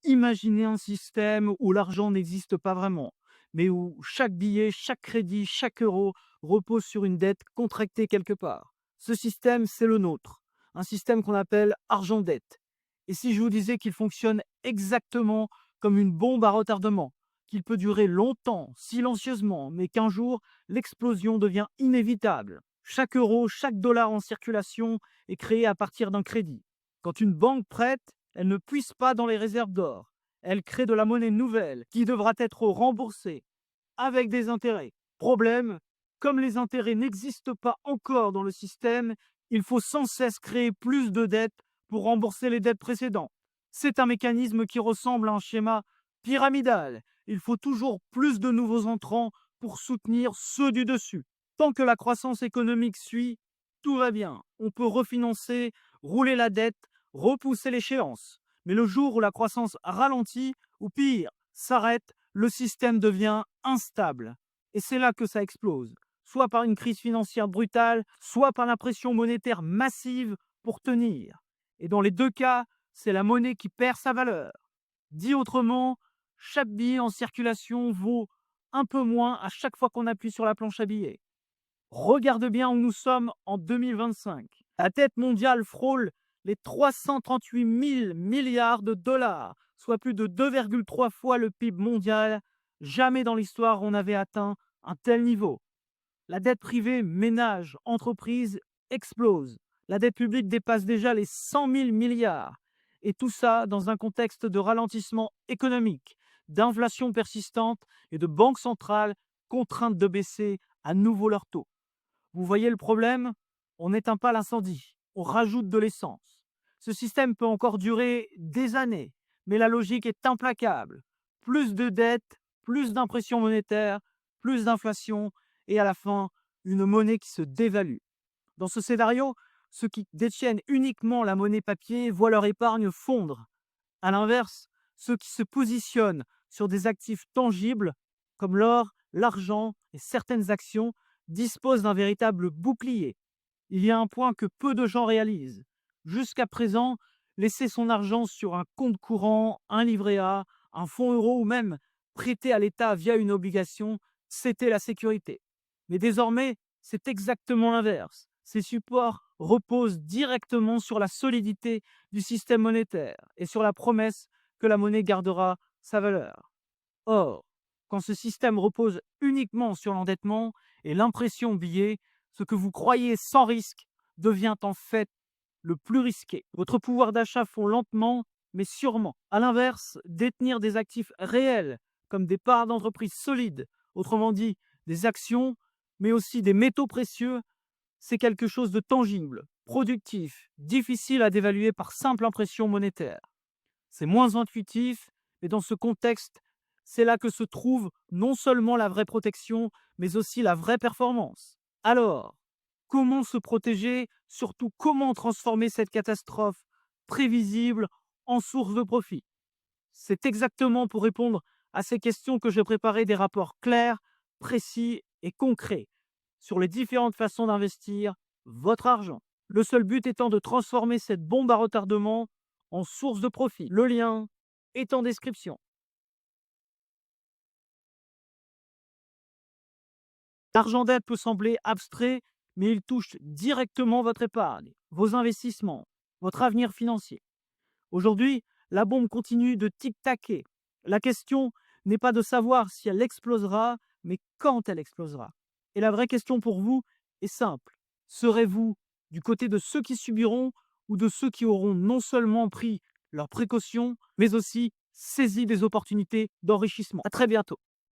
Imaginez un système où l'argent n'existe pas vraiment, mais où chaque billet, chaque crédit, chaque euro repose sur une dette contractée quelque part. Ce système, c'est le nôtre, un système qu'on appelle argent-dette. Et si je vous disais qu'il fonctionne exactement comme une bombe à retardement, qu'il peut durer longtemps, silencieusement, mais qu'un jour, l'explosion devient inévitable. Chaque euro, chaque dollar en circulation est créé à partir d'un crédit. Quand une banque prête, elle ne puise pas dans les réserves d'or. Elle crée de la monnaie nouvelle qui devra être remboursée avec des intérêts. Problème, comme les intérêts n'existent pas encore dans le système, il faut sans cesse créer plus de dettes pour rembourser les dettes précédentes. C'est un mécanisme qui ressemble à un schéma pyramidal. Il faut toujours plus de nouveaux entrants pour soutenir ceux du dessus. Tant que la croissance économique suit, tout va bien. On peut refinancer, rouler la dette, repousser l'échéance. Mais le jour où la croissance ralentit, ou pire, s'arrête, le système devient instable. Et c'est là que ça explose, soit par une crise financière brutale, soit par la pression monétaire massive pour tenir. Et dans les deux cas, c'est la monnaie qui perd sa valeur. Dit autrement, chaque billet en circulation vaut un peu moins à chaque fois qu'on appuie sur la planche à billets. Regarde bien où nous sommes en 2025. La dette mondiale frôle les 338 000 milliards de dollars, soit plus de 2,3 fois le PIB mondial. Jamais dans l'histoire on n'avait atteint un tel niveau. La dette privée, ménages, entreprises, explose. La dette publique dépasse déjà les 100 000 milliards. Et tout ça dans un contexte de ralentissement économique, d'inflation persistante et de banques centrales contraintes de baisser à nouveau leurs taux. Vous voyez le problème? On n'éteint pas l'incendie, on rajoute de l'essence. Ce système peut encore durer des années, mais la logique est implacable. Plus de dettes, plus d'impression monétaire, plus d'inflation, et à la fin, une monnaie qui se dévalue. Dans ce scénario, ceux qui détiennent uniquement la monnaie papier voient leur épargne fondre. À l'inverse, ceux qui se positionnent sur des actifs tangibles, comme l'or, l'argent et certaines actions, disposent d'un véritable bouclier. Il y a un point que peu de gens réalisent. Jusqu'à présent, laisser son argent sur un compte courant, un livret A, un fonds euro ou même prêter à l'État via une obligation, c'était la sécurité. Mais désormais, c'est exactement l'inverse. Ces supports reposent directement sur la solidité du système monétaire et sur la promesse que la monnaie gardera sa valeur. Or, quand ce système repose uniquement sur l'endettement et l'impression billet, ce que vous croyez sans risque devient en fait le plus risqué. Votre pouvoir d'achat fond lentement, mais sûrement. À l'inverse, détenir des actifs réels, comme des parts d'entreprises solides, autrement dit des actions, mais aussi des métaux précieux, c'est quelque chose de tangible, productif, difficile à dévaluer par simple impression monétaire. C'est moins intuitif, mais dans ce contexte, c'est là que se trouve non seulement la vraie protection, mais aussi la vraie performance. Alors, comment se protéger, surtout comment transformer cette catastrophe prévisible en source de profit? C'est exactement pour répondre à ces questions que j'ai préparé des rapports clairs, précis et concrets sur les différentes façons d'investir votre argent. Le seul but étant de transformer cette bombe à retardement en source de profit. Le lien est en description. L'argent d'aide peut sembler abstrait, mais il touche directement votre épargne, vos investissements, votre avenir financier. Aujourd'hui, la bombe continue de tic-taquer. La question n'est pas de savoir si elle explosera, mais quand elle explosera. Et la vraie question pour vous est simple. Serez-vous du côté de ceux qui subiront ou de ceux qui auront non seulement pris leurs précautions, mais aussi saisi des opportunités d'enrichissement? À très bientôt.